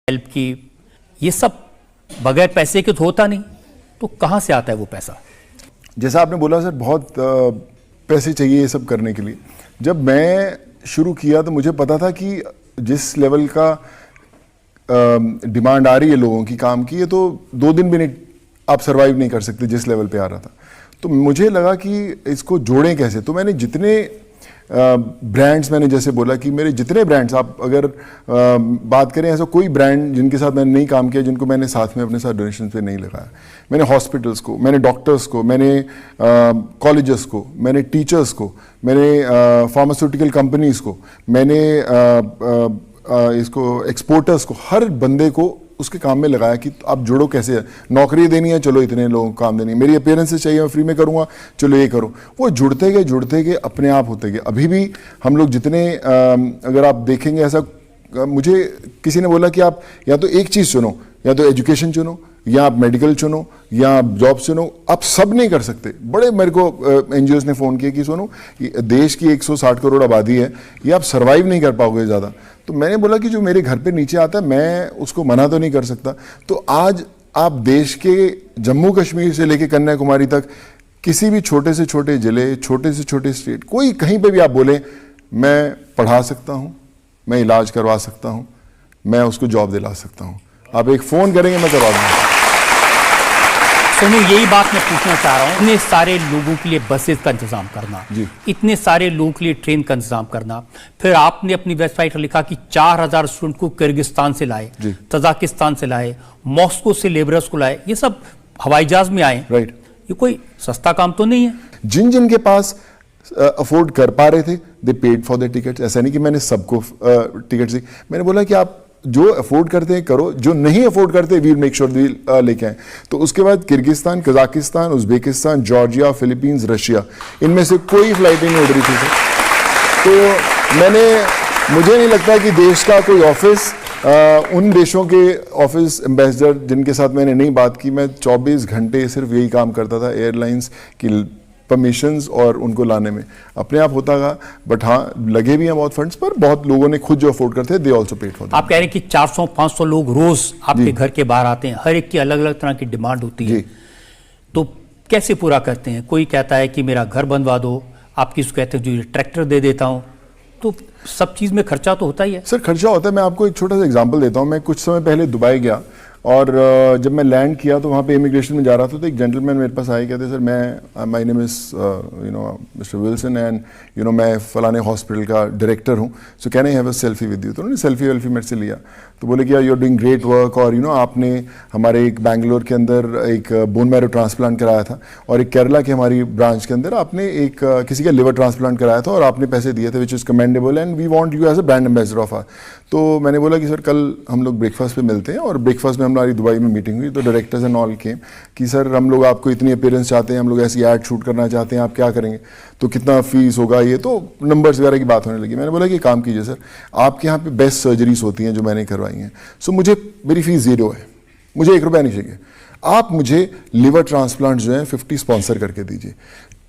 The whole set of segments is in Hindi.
हेल्प की, ये सब बगैर पैसे के तो होता नहीं, तो कहाँ से आता है वो पैसा? जैसा आपने बोला सर, बहुत पैसे चाहिए ये सब करने के लिए। जब मैं शुरू किया तो मुझे पता था कि जिस लेवल का डिमांड आ रही है लोगों की काम की, ये तो 2 दिन भी नहीं आप सरवाइव नहीं कर सकते जिस लेवल पे आ रहा था। तो मुझे लगा कि इसको जोड़ें कैसे। तो मैंने जितने ब्रांड्स, मैंने जैसे बोला कि मेरे जितने ब्रांड्स, आप अगर बात करें ऐसा कोई ब्रांड जिनके साथ मैंने नहीं काम किया, जिनको मैंने साथ में अपने साथ डोनेशन पे नहीं लगाया। मैंने हॉस्पिटल्स को, मैंने डॉक्टर्स को, मैंने कॉलेजेस को, मैंने टीचर्स को, मैंने फार्मास्यूटिकल कंपनीज को, मैंने इसको एक्सपोर्टर्स को, हर बंदे को उसके काम में लगाया कि आप जुड़ो कैसे है। नौकरी देनी है, चलो इतने लोगों को काम देनी है। मेरी अपीयरेंसेस चाहिए, मैं फ्री में करूंगा, चलो ये करो। वो जुड़ते गए अपने आप होते गए। अभी भी हम लोग जितने अगर आप देखेंगे, ऐसा मुझे किसी ने बोला कि आप या तो एक चीज़ चुनो, या तो एजुकेशन चुनो, या आप मेडिकल चुनो, या आप जॉब चुनो। आप सब नहीं कर सकते। बड़े मेरे को एनजीओज ने फ़ोन किया कि सुनो, देश की 160 करोड़ आबादी है, ये आप सर्वाइव नहीं कर पाओगे ज़्यादा। तो मैंने बोला कि जो मेरे घर पे नीचे आता है, मैं उसको मना तो नहीं कर सकता। तो आज आप देश के जम्मू कश्मीर से लेकर कन्याकुमारी तक किसी भी छोटे से छोटे ज़िले, छोटे से छोटे स्टेट, कोई कहीं पे भी आप बोले, मैं पढ़ा सकता हूँ, मैं इलाज करवा सकता हूँ, मैं उसको जॉब दिला सकता हूँ। आप एक फ़ोन करेंगे, मैं करवा दूँगा। सोनू, यही बात मैं पूछना चाह रहा हूँ। इतने सारे लोगों के लिए बसेस का इंतजाम करना, इतने सारे लोगों के लिए ट्रेन का इंतजाम करना, फिर आपने अपनी वेबसाइट पर लिखा कि 4000 स्टूडेंट को किर्गिस्तान से लाए, तजाकिस्तान से लाए, मॉस्को से लेबरर्स को लाए, ये सब हवाई जहाज में आए। राइट। ये कोई सस्ता काम तो नहीं है। जिन के पास अफोर्ड कर पा रहे थे, दे पेड फॉर द टिकट्स। ऐसा नहीं कि मैंने सबको टिकट्स दी। मैंने बोला कि आप जो अफोर्ड करते हैं करो, जो नहीं अफोर्ड करते वील मेक श्योर वील लेके आए। तो उसके बाद Kyrgyzstan, Kazakhstan, Uzbekistan, Georgia, Philippines, Russia, इनमें से कोई फ्लाइट नहीं उड़ रही थी सर। तो मुझे नहीं लगता कि देश का कोई ऑफिस, उन देशों के ऑफिस एम्बेसडर जिनके साथ मैंने नहीं बात की, मैं 24 घंटे सिर्फ यही काम करता था, एयरलाइंस की परमिशंस और उनको लाने में। अपने आप होता था, बट हाँ लगे भी हैं बहुत फंड्स, पर बहुत लोगों ने खुद जो अफोर्ड करते हैं, दे ऑल्सो पेड फॉर। आप कह रहे हैं कि 400-500 लोग रोज आपके घर के बाहर आते हैं, हर एक की अलग अलग तरह की डिमांड होती है, तो कैसे पूरा करते हैं? कोई कहता है कि मेरा घर बनवा दो, आप किसी कहते हैं जो ट्रैक्टर दे देता हूँ, तो सब चीज़ में खर्चा तो होता ही है। सर खर्चा होता है। मैं आपको एक छोटा सा एग्जांपल देता हूँ। मैं कुछ समय पहले दुबई गया, और जब मैं लैंड किया तो वहाँ पे इमिग्रेशन में जा रहा था, तो एक जेंटलमैन मेरे पास आए, कहते सर मैं my name is mister Wilson and मैं फलाने हॉस्पिटल का डायरेक्टर हूँ, so can I have a selfie with you. तो उन्होंने सेल्फी वेल्फी मेरे से लिया, तो बोले कि you are doing great work, और आपने हमारे एक बैंगलोर के अंदर एक बोन मैरो ट्रांसप्लांट कराया था, और एक केरला के हमारी ब्रांच के अंदर आपने एक किसी का लिवर ट्रांसप्लांट कराया था, और आपने पैसे दिए थे, which is commendable and we want you as a brand ambassador of our. तो मैंने बोला कि सर कल हम लोग ब्रेकफास्ट पे मिलते हैं, और ब्रेकफास्ट में हमारी दुबई में मीटिंग हुई, तो डायरेक्टर्स एंड ऑल केम कि सर हम लोग आपको इतनी अपीयरेंस चाहते हैं, हम लोग ऐसी ऐड शूट करना चाहते हैं, आप क्या करेंगे, तो कितना फीस होगा, ये तो नंबर्स वगैरह की बात होने लगी। मैंने बोला कि काम कीजिए सर, आपके यहाँ पे बेस्ट सर्जरीज होती हैं जो मैंने करवाई हैं, सो मुझे मेरी फीस 0 है, मुझे 1 रुपया नहीं चाहिए, आप मुझे लिवर ट्रांसप्लांट जो है 50 स्पॉन्सर करके दीजिए।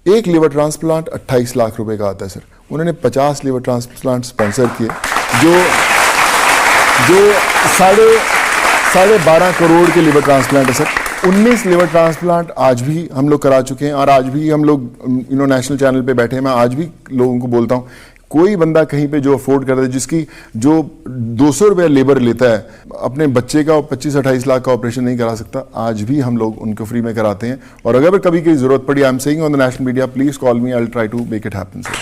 एक लिवर ट्रांसप्लांट 28 लाख रुपए का आता है सर। उन्होंने 50 लिवर ट्रांसप्लांट स्पॉन्सर किए, जो 12.5 करोड़ के लिवर ट्रांसप्लांट है सर। 19 लिवर ट्रांसप्लांट आज भी हम लोग करा चुके हैं, और आज भी हम लोग नेशनल चैनल पे बैठे हैं। मैं आज भी लोगों को बोलता हूँ, कोई बंदा कहीं पे जो अफोर्ड करता है, जिसकी जो 200 रुपया लेबर लेता है, अपने बच्चे का 25-28 लाख का ऑपरेशन नहीं करा सकता, आज भी हम लोग उनको फ्री में कराते हैं। और अगर कभी कोई जरूरत पड़ी, I am saying on the national media, please call me, I will try to make it happen sir.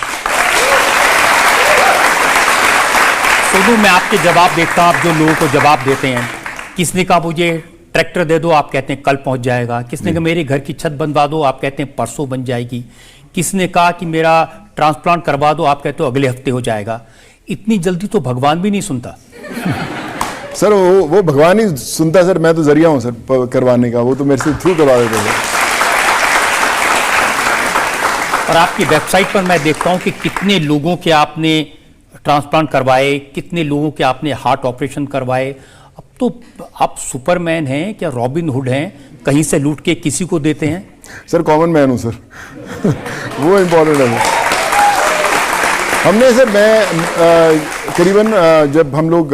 Sonu, मैं आपके जवाब देखता हूँ, आप जो लोगों को जवाब देते हैं, किसने कहा मुझे ट्रैक्टर दे दो, आप कहते हैं कल पहुंच जाएगा। किसने कहा मेरे घर की छत बनवा दो, आप कहते हैं परसों बन जाएगी। किसने कहा कि मेरा ट्रांसप्लांट करवा दो, आप कहते हो अगले हफ्ते हो जाएगा। इतनी जल्दी तो भगवान भी नहीं सुनता। सर वो भगवान ही सुनता सर, मैं तो जरिया हूँ सर करवाने का, वो तो मेरे से थ्रू करवा देते हैं। और आपकी वेबसाइट पर मैं देखता हूँ कि कितने लोगों के आपने ट्रांसप्लांट करवाए, कितने लोगों के आपने हार्ट ऑपरेशन करवाए। अब तो आप सुपरमैन हैं क्या, रॉबिन हुड हैं, कहीं से लूट के किसी को देते हैं? सर कॉमन मैन हूँ सर। वो इम्पोर्टेंट है। हमने सर करीबन जब हम लोग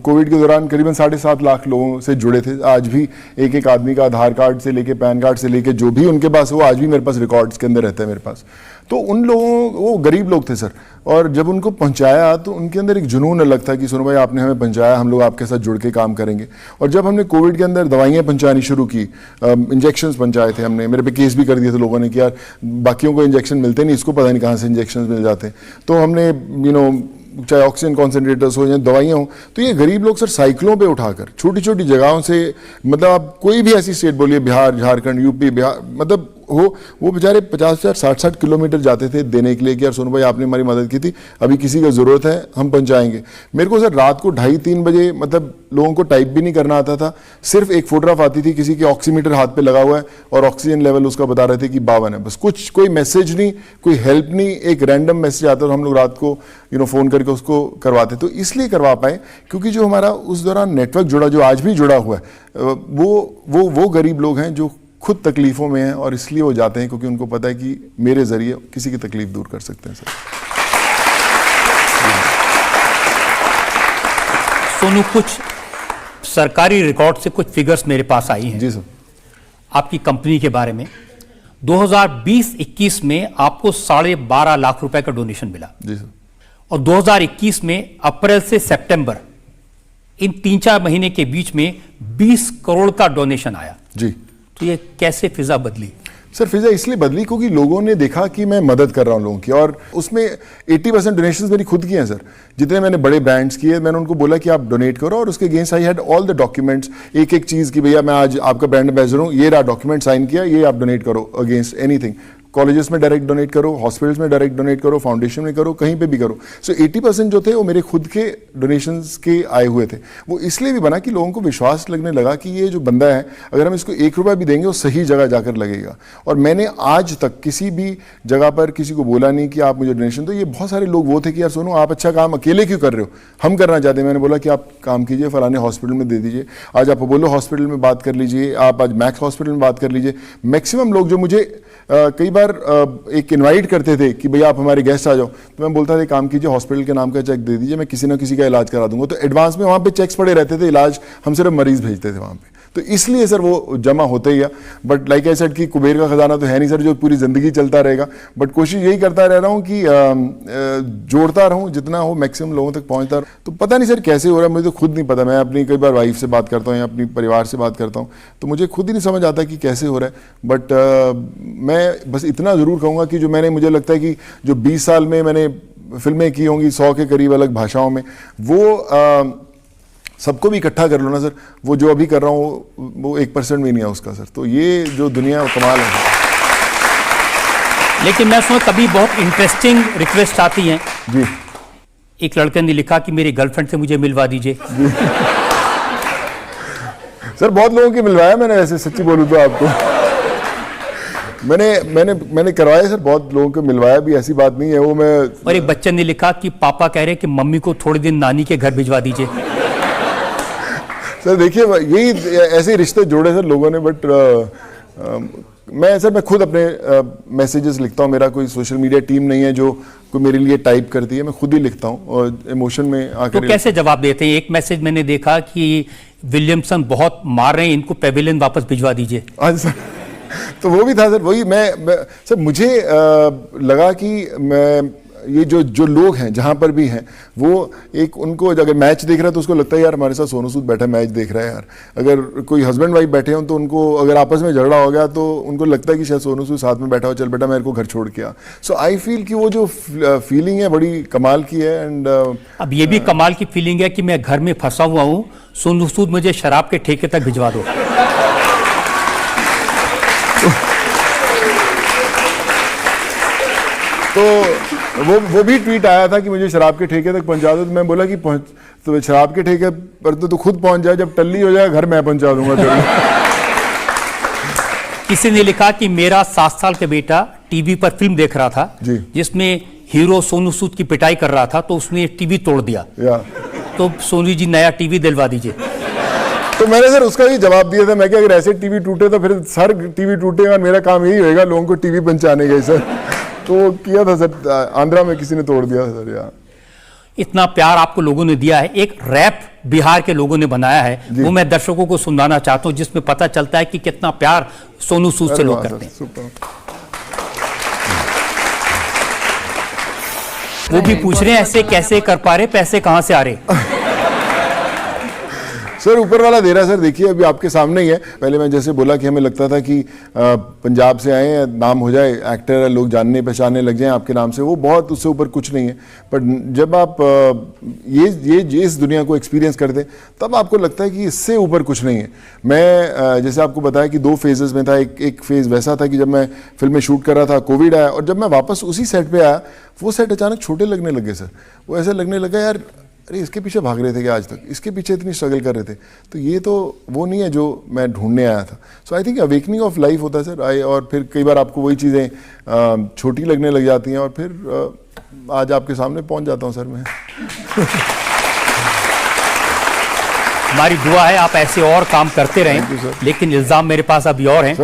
कोविड के दौरान करीबन 7.5 लाख लोगों से जुड़े थे। आज भी एक एक आदमी का आधार कार्ड से लेके पैन कार्ड से लेके जो भी उनके पास वो आज भी मेरे पास रिकॉर्ड्स के अंदर रहता है मेरे पास। तो उन लोगों, वो गरीब लोग थे सर, और जब उनको पहुंचाया तो उनके अंदर एक जुनून अलग था कि सुनो भाई आपने हमें पहुंचाया, हम लोग आपके साथ जुड़ के काम करेंगे। और जब हमने कोविड के अंदर दवाइयाँ पहुंचानी शुरू की, इंजेक्शंस पहुंचाए थे हमने, मेरे पे केस भी कर दिए थे लोगों ने कि यार बाकियों को इंजेक्शन मिलते नहीं, इसको पता नहीं कहाँ से इंजेक्शन मिल जाते हैं। तो हमने चाहे ऑक्सीजन कॉन्सेंट्रेटर्स हो या दवाइयाँ हो, तो ये गरीब लोग सर साइकिलों पे उठाकर छोटी छोटी जगहों से, मतलब आप कोई भी ऐसी स्टेट बोलिए, बिहार, झारखंड, यूपी, बिहार, मतलब वो बेचारे 50,000 60 किलोमीटर जाते थे देने के लिए कि यार सोनू भाई आपने हमारी मदद की थी, अभी किसी को ज़रूरत है हम पहुंचाएंगे। मेरे को सर रात को 2:30-3 बजे, मतलब लोगों को टाइप भी नहीं करना आता था, सिर्फ एक फोटोग्राफ आती थी, किसी के ऑक्सीमीटर हाथ पे लगा हुआ है और ऑक्सीजन लेवल उसका बता रहे थे कि 52 है, बस कुछ, कोई मैसेज नहीं, कोई हेल्प नहीं, एक रैंडम मैसेज आता था, हम लोग रात को फ़ोन करके उसको करवाते। तो इसलिए करवा पाए क्योंकि जो हमारा उस दौरान नेटवर्क जुड़ा, जो आज भी जुड़ा हुआ है, वो गरीब लोग हैं जो खुद तकलीफों में हैं, और इसलिए वो जाते हैं क्योंकि उनको पता है कि मेरे जरिए किसी की तकलीफ दूर कर सकते हैं सर। सोनू, कुछ सरकारी रिकॉर्ड से कुछ फिगर्स मेरे पास आई हैं जी सर, आपकी कंपनी के बारे में। 2020-21 में आपको 12.5 लाख रुपए का डोनेशन मिला जी सर, और 2021 में अप्रैल से सितंबर, इन 3-4 महीने के बीच में 20 करोड़ का डोनेशन आया जी। तो ये कैसे फिजा बदली? सर फिजा इसलिए बदली क्योंकि लोगों ने देखा कि मैं मदद कर रहा हूं लोगों की, और उसमें 80% डोनेशंस मेरी खुद की हैं सर। जितने मैंने बड़े ब्रांड्स किए, मैंने उनको बोला कि आप डोनेट करो, और उसके against I had all the documents, एक एक चीज़ की भैया मैं आज आपका ब्रांड एम्बेसडर हूँ, ये रहा डॉक्यूमेंट साइन किया, ये आप डोनेट करो अगेंस्ट एनीथिंग। कॉलेजेस में डायरेक्ट डोनेट करो, हॉस्पिटल्स में डायरेक्ट डोनेट करो, फाउंडेशन में करो, कहीं पे भी करो। सो 80% जो थे वो मेरे खुद के डोनेशंस के आए हुए थे। वो इसलिए भी बना कि लोगों को विश्वास लगने लगा कि ये जो बंदा है, अगर हम इसको 1 रुपया भी देंगे वो सही जगह जाकर लगेगा। और मैंने आज तक किसी भी जगह पर किसी को बोला नहीं कि आप मुझे डोनेशन दो। ये बहुत सारे लोग वो थे कि यार सोनू आप अच्छा काम अकेले क्यों कर रहे हो, हम करना चाहते हैं। मैंने बोला कि आप काम कीजिए, फलाने हॉस्पिटल में दे दीजिए, आज आप अपोलो हॉस्पिटल में बात कर लीजिए, आप आज मैक्स हॉस्पिटल में बात कर लीजिए। मैक्सिमम लोग जो मुझे कई बार एक इनवाइट करते थे कि भैया आप हमारे गेस्ट आ जाओ, तो मैं बोलता था काम कीजिए, हॉस्पिटल के नाम का चेक दे दीजिए, मैं किसी ना किसी का इलाज करा दूंगा। तो एडवांस में वहाँ पे चेक्स पड़े रहते थे, इलाज हम सिर्फ मरीज भेजते थे वहाँ पे। तो इसलिए सर वो जमा होते ही है। बट लाइक आई सेड कि कुबेर का खजाना तो है नहीं सर जो पूरी ज़िंदगी चलता रहेगा, बट कोशिश यही करता रह रहा हूँ कि जोड़ता रहूँ, जितना हो मैक्सिमम लोगों तक पहुँचता रहूँ। तो पता नहीं सर कैसे हो रहा है, मुझे तो खुद नहीं पता। मैं अपनी कई बार वाइफ से बात करता हूँ या अपनी परिवार से बात करता हूँ, तो मुझे खुद ही नहीं समझ आता कि कैसे हो रहा है। बट मैं बस इतना ज़रूर कहूँगा कि जो मुझे लगता है कि जो 20 साल में मैंने फिल्में की होंगी 100 के करीब अलग भाषाओं में, वो सबको भी इकट्ठा कर लो ना सर, वो जो अभी कर रहा हूँ वो 1% भी नहीं है उसका सर। तो ये जो दुनिया कमाल है। लेकिन मैं सुना कभी बहुत इंटरेस्टिंग रिक्वेस्ट आती हैं जी। एक लड़के ने लिखा कि मेरी गर्लफ्रेंड से मुझे मिलवा दीजिए। सर बहुत लोगों की मिलवाया मैंने, वैसे सच्ची बोलूँ तो आपको मैंने करवाया सर, बहुत लोगों को मिलवाया भी, ऐसी बात नहीं है वो। मैं और एक बच्चे ने लिखा कि पापा कह रहे हैं कि मम्मी को थोड़े दिन नानी के घर भिजवा दीजिए। सर देखिए यही ऐसे रिश्ते जोड़े सर लोगों ने। बट मैं खुद अपने मैसेजेस लिखता हूँ, मेरा कोई सोशल मीडिया टीम नहीं है जो कोई मेरे लिए टाइप करती है, मैं खुद ही लिखता हूँ और इमोशन में आकर। तो कैसे जवाब देते हैं? एक मैसेज मैंने देखा कि विलियमसन बहुत मार रहे हैं, इनको पेविलियन वापस भिजवा दीजिए। हाँ सर, तो वो भी था सर। वही मैं सर मुझे लगा कि मैं ये जो लोग हैं जहाँ पर भी हैं, वो एक उनको अगर मैच देख रहा है तो उसको लगता है यार हमारे साथ सोनू सूद बैठा मैच देख रहा है यार। अगर कोई हस्बैंड वाइफ बैठे हों तो उनको अगर आपस में झगड़ा हो गया तो उनको लगता है कि शायद सोनू सूद साथ में बैठा हो, चल बेटा मेरे को घर छोड़ के आ। सो आई फील कि वो जो फीलिंग है बड़ी कमाल की है। एंड अब ये भी कमाल की फीलिंग है कि मैं घर में फंसा हुआ हूँ, सोनू सूद मुझे शराब के ठेके तक भिजवा दो। तो वो भी ट्वीट आया था कि मुझे शराब के ठेके तक पहुंचा दो। तो मैं बोला कि तो शराब के ठेके पर तो खुद पहुंच जाए, जब टल्ली हो जाए घर मैं पहुंचा दूंगा। किसी ने लिखा कि मेरा 7 साल का बेटा टीवी पर फिल्म देख रहा था जिसमें हीरो सोनू सूद की पिटाई कर रहा था, तो उसने टीवी तोड़ दिया। तो सोनू जी नया टीवी दिलवा दीजिए। तो मैंने सर उसका ही जवाब दिया था, मैं कि अगर ऐसे टीवी टूटे तो फिर सर टीवी टूटेगा, मेरा काम यही होगा लोगों को टीवी पहुंचाने का सर। तो किया था सर, आंध्रा में किसी ने तोड़ दिया था सर यार। इतना प्यार आपको लोगों ने दिया है, एक रैप बिहार के लोगों ने बनाया है, वो मैं दर्शकों को सुनाना चाहता हूं, जिसमें पता चलता है कि कितना प्यार सोनू सूद से लोग करते हैं। वो भी पूछ रहे हैं ऐसे कैसे कर पा रहे, पैसे कहां से आ रहे? सर ऊपर वाला दे रहा है सर, देखिए अभी आपके सामने ही है। पहले मैं जैसे बोला कि हमें लगता था कि पंजाब से आए हैं, नाम हो जाए, एक्टर है, लोग जानने पहचानने लग जाएं आपके नाम से, वो बहुत, उससे ऊपर कुछ नहीं है। पर जब आप ये इस दुनिया को एक्सपीरियंस करते तब आपको लगता है कि इससे ऊपर कुछ नहीं है। मैं जैसे आपको बताया कि 2 फेजेस में था। एक फेज़ वैसा था कि जब मैं फिल्म में शूट कर रहा था, कोविड आया, और जब मैं वापस उसी सेट पे आया, वो सेट अचानक छोटे लगने लगे सर। वो ऐसे लगने लगा यार, अरे इसके पीछे भाग रहे थे कि आज तक, इसके पीछे इतनी स्ट्रगल कर रहे थे, तो ये तो वो नहीं है जो मैं ढूंढने आया था। So I think awakening of life होता है सर। और फिर कई बार आपको वही चीज़ें छोटी लगने लग जाती हैं, और फिर आज आपके सामने पहुंच जाता हूं सर मैं। हमारी दुआ है आप ऐसे और काम करते रहें, लेकिन इल्जाम मेरे पास अभी और हैं।